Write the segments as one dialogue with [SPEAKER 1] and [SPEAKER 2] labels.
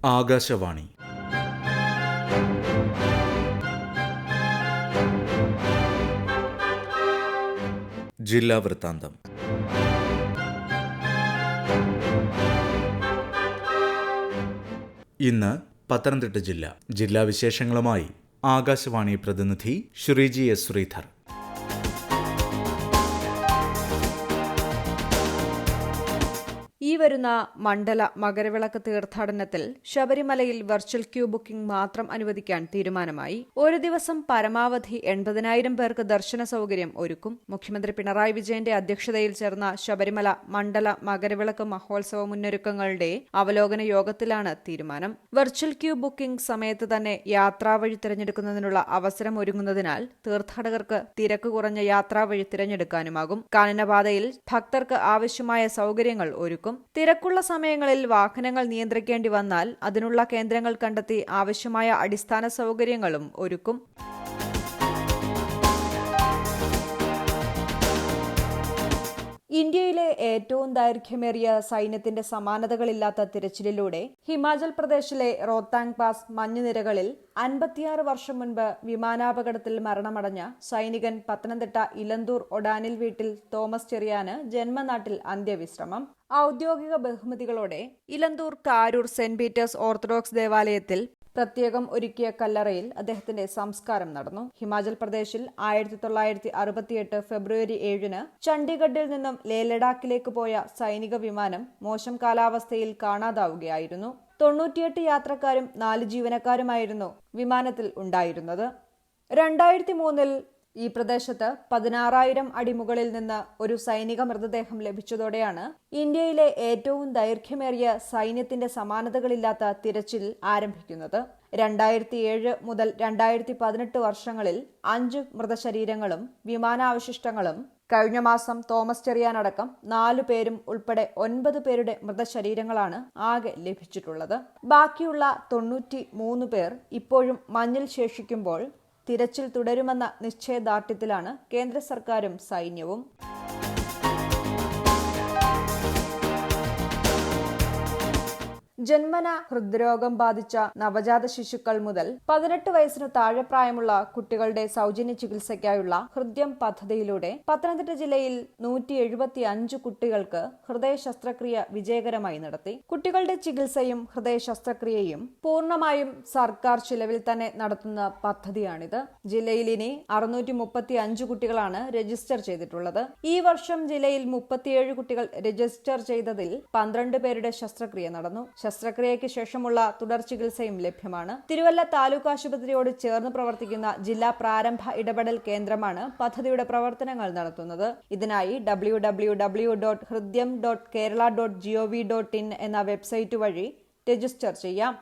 [SPEAKER 1] ആകാശവാണി ജില്ലാ വൃത്താന്തം. ഇന്ന് പത്തനംതിട്ട ജില്ലാ വിശേഷങ്ങളുമായി ആകാശവാണി പ്രതിനിധി ശ്രീജി എസ് ശ്രീധർ.
[SPEAKER 2] ഈ വരുന്ന മണ്ഡല മകരവിളക്ക് തീർത്ഥാടനത്തിൽ ശബരിമലയിൽ വെർച്വൽ ക്യൂ ബുക്കിംഗ് മാത്രം അനുവദിക്കാൻ തീരുമാനമായി. ഒരു ദിവസം പരമാവധി 80,000 പേർക്ക് ദർശന സൌകര്യം ഒരുക്കും. മുഖ്യമന്ത്രി പിണറായി വിജയന്റെ അധ്യക്ഷതയിൽ ചേർന്ന ശബരിമല മണ്ഡല മകരവിളക്ക് മഹോത്സവ മുന്നൊരുക്കങ്ങളുടെ അവലോകന യോഗത്തിലാണ് തീരുമാനം. വെർച്വൽ ക്യൂ ബുക്കിംഗ് സമയത്ത് തന്നെ യാത്രാവഴി തിരഞ്ഞെടുക്കുന്നതിനുള്ള അവസരം ഒരുങ്ങുന്നതിനാൽ തീർത്ഥാടകർക്ക് തിരക്ക് കുറഞ്ഞ യാത്രാവഴി തിരഞ്ഞെടുക്കാനുമാകും. കാനനപാതയിൽ ഭക്തർക്ക് ആവശ്യമായ സൌകര്യങ്ങൾ ഒരുക്കും. തിരക്കുള്ള സമയങ്ങളിൽ വാഹനങ്ങൾ നിയന്ത്രിക്കേണ്ടി വന്നാൽ അതിനുള്ള കേന്ദ്രങ്ങൾ കണ്ടെത്തി ആവശ്യമായ അടിസ്ഥാന സൌകര്യങ്ങളും ഒരുക്കും. ഇന്ത്യയിലെ ഏറ്റവും ദൈർഘ്യമേറിയ സൈന്യത്തിന്റെ സമാനതകളില്ലാത്ത തിരച്ചിലിലൂടെ ഹിമാചൽ പ്രദേശിലെ റോത്താങ് പാസ് മഞ്ഞുനിരകളിൽ 56 വർഷം മുൻപ് വിമാനാപകടത്തിൽ മരണമടഞ്ഞ സൈനികൻ പത്തനംതിട്ട ഇലന്തൂർ ഒഡാനിൽ വീട്ടിൽ തോമസ് ചെറിയാന് ജന്മനാട്ടിൽ അന്ത്യവിശ്രമം. ഔദ്യോഗിക ബഹുമതികളോടെ Elanthoor Karoor Saint Peter's Orthodox ദേവാലയത്തിൽ പ്രത്യേകം ഒരുക്കിയ കല്ലറയിൽ അദ്ദേഹത്തിന്റെ സംസ്കാരം നടന്നു. ഹിമാചൽ പ്രദേശിൽ 1968 ഫെബ്രുവരി 7 ചണ്ഡീഗഡിൽ നിന്നും ലേ ലഡാക്കിലേക്ക് പോയ സൈനിക വിമാനം മോശം കാലാവസ്ഥയിൽ കാണാതാവുകയായിരുന്നു. 98 യാത്രക്കാരും 4 ജീവനക്കാരുമായിരുന്നു വിമാനത്തിൽ ഉണ്ടായിരുന്നത്. 2003 ഈ പ്രദേശത്ത് 16,000 അടി മുകളിൽ നിന്ന് ഒരു സൈനിക മൃതദേഹം ലഭിച്ചതോടെയാണ് ഇന്ത്യയിലെ ഏറ്റവും ദൈർഘ്യമേറിയ സൈന്യത്തിന്റെ സമാനതകളില്ലാത്ത തിരച്ചിൽ ആരംഭിക്കുന്നത്. 2007 മുതൽ 2018 വർഷങ്ങളിൽ 5 മൃതശരീരങ്ങളും വിമാനാവശിഷ്ടങ്ങളും, കഴിഞ്ഞ മാസം തോമസ് ചെറിയാനടക്കം 4 പേരും ഉൾപ്പെടെ 9 പേരുടെ മൃതശരീരങ്ങളാണ് ആകെ ലഭിച്ചിട്ടുള്ളത്. ബാക്കിയുള്ള 93 പേർ ഇപ്പോഴും മഞ്ഞിൽ ശേഷിക്കുമ്പോൾ തിരച്ചിൽ തുടരുമെന്ന നിശ്ചയദാർഢ്യത്തിലാണ് കേന്ദ്ര സർക്കാരും സൈന്യവും. ജന്മന ഹൃദ്രോഗം ബാധിച്ച നവജാത ശിശുക്കൾ മുതൽ 18 വയസ്സിന് താഴെ പ്രായമുള്ള കുട്ടികളുടെ സൗജന്യ ചികിത്സയ്ക്കായുള്ള ഹൃദ്യം പദ്ധതിയിലൂടെ പത്തനംതിട്ട ജില്ലയിൽ 175 കുട്ടികൾക്ക് ഹൃദയ ശസ്ത്രക്രിയ വിജയകരമായി നടത്തി. കുട്ടികളുടെ ചികിത്സയും ഹൃദയ ശസ്ത്രക്രിയയും പൂർണ്ണമായും സർക്കാർ ചിലവിൽ തന്നെ നടത്തുന്ന പദ്ധതിയാണിത്. ജില്ലയിൽ ഇനി 635 കുട്ടികളാണ് രജിസ്റ്റർ ചെയ്തിട്ടുള്ളത്. ഈ വർഷം ജില്ലയിൽ 37 കുട്ടികൾ രജിസ്റ്റർ ചെയ്തതിൽ 12 പേരുടെ ശസ്ത്രക്രിയ നടന്നു. ശസ്ത്രക്രിയയ്ക്ക് ശേഷമുള്ള തുടർ ചികിത്സയും ലഭ്യമാണ്. തിരുവല്ല താലൂക്ക് ആശുപത്രിയോട് ചേർന്ന് പ്രവർത്തിക്കുന്ന ജില്ലാ പ്രാരംഭ ഇടപെടൽ കേന്ദ്രമാണ് പദ്ധതിയുടെ പ്രവർത്തനങ്ങൾ നടത്തുന്നത്. ഇതിനായി www.hridyam.kerala.gov.in എന്ന വെബ്സൈറ്റ് വഴി രജിസ്റ്റർ ചെയ്യാം.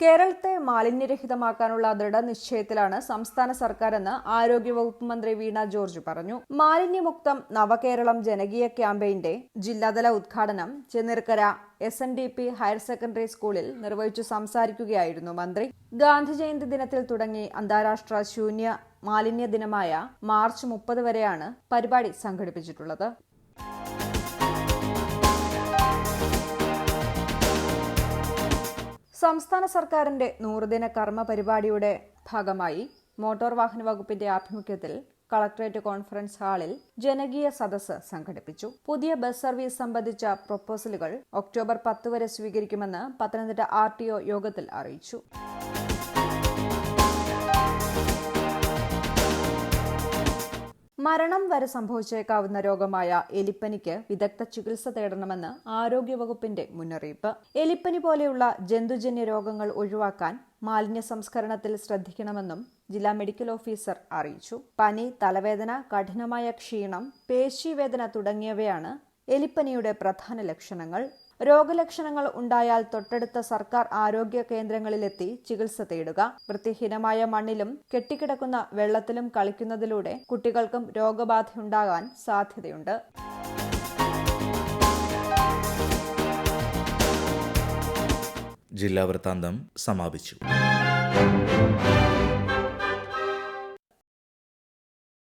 [SPEAKER 2] കേരളത്തെ മാലിന്യരഹിതമാക്കാനുള്ള ദൃഢനിശ്ചയത്തിലാണ് സംസ്ഥാന സർക്കാരെന്ന് ആരോഗ്യവകുപ്പ് മന്ത്രി വീണ ജോർജ് പറഞ്ഞു. മാലിന്യമുക്തം നവകേരളം ജനകീയ ക്യാമ്പയിന്റെ ജില്ലാതല ഉദ്ഘാടനം ചെന്നിർക്കര SNDP ഹയർ സെക്കൻഡറി സ്കൂളിൽ നിർവഹിച്ചു സംസാരിക്കുകയായിരുന്നു മന്ത്രി. ഗാന്ധി ജയന്തി ദിനത്തിൽ തുടങ്ങി അന്താരാഷ്ട്ര ശൂന്യ മാലിന്യ ദിനമായ മാർച്ച് 30 വരെയാണ് പരിപാടി സംഘടിപ്പിച്ചിട്ടുള്ളത്. സംസ്ഥാന സർക്കാരിന്റെ 100-ദിന കർമ്മ പരിപാടിയുടെ ഭാഗമായി മോട്ടോർ വാഹന വകുപ്പിന്റെ ആഭിമുഖ്യത്തിൽ കളക്ടറേറ്റ് കോൺഫറൻസ് ഹാളിൽ ജനകീയ സദസ്സ് സംഘടിപ്പിച്ചു. പുതിയ ബസ് സർവീസ് സംബന്ധിച്ച പ്രൊപ്പോസലുകൾ ഒക്ടോബർ 10 വരെ സ്വീകരിക്കുമെന്ന് പത്തനംതിട്ട RTO യോഗത്തിൽ അറിയിച്ചു. മരണം വരെ സംഭവിച്ചേക്കാവുന്ന രോഗമായ എലിപ്പനിക്ക് വിദഗ്ധ ചികിത്സ തേടണമെന്ന് ആരോഗ്യവകുപ്പിന്റെ മുന്നറിയിപ്പ്. എലിപ്പനി പോലെയുള്ള ജന്തുജന്യ രോഗങ്ങൾ ഒഴിവാക്കാൻ മാലിന്യ സംസ്കരണത്തിൽ ശ്രദ്ധിക്കണമെന്നും ജില്ലാ മെഡിക്കൽ ഓഫീസർ അറിയിച്ചു. പനി, തലവേദന, കഠിനമായ ക്ഷീണം, പേശീവേദന തുടങ്ങിയവയാണ് എലിപ്പനിയുടെ പ്രധാന ലക്ഷണങ്ങൾ. രോഗലക്ഷണങ്ങൾ ഉണ്ടായാൽ തൊട്ടടുത്ത സർക്കാർ ആരോഗ്യ കേന്ദ്രങ്ങളിലെത്തി ചികിത്സ തേടുക. വൃത്തിഹീനമായ മണ്ണിലും കെട്ടിക്കിടക്കുന്ന വെള്ളത്തിലും കളിക്കുന്നതിലൂടെ കുട്ടികൾക്കും രോഗബാധയുണ്ടാകാൻ സാധ്യതയുണ്ട്.
[SPEAKER 1] ജില്ലാ വൃത്താന്തം സമാപിച്ചു.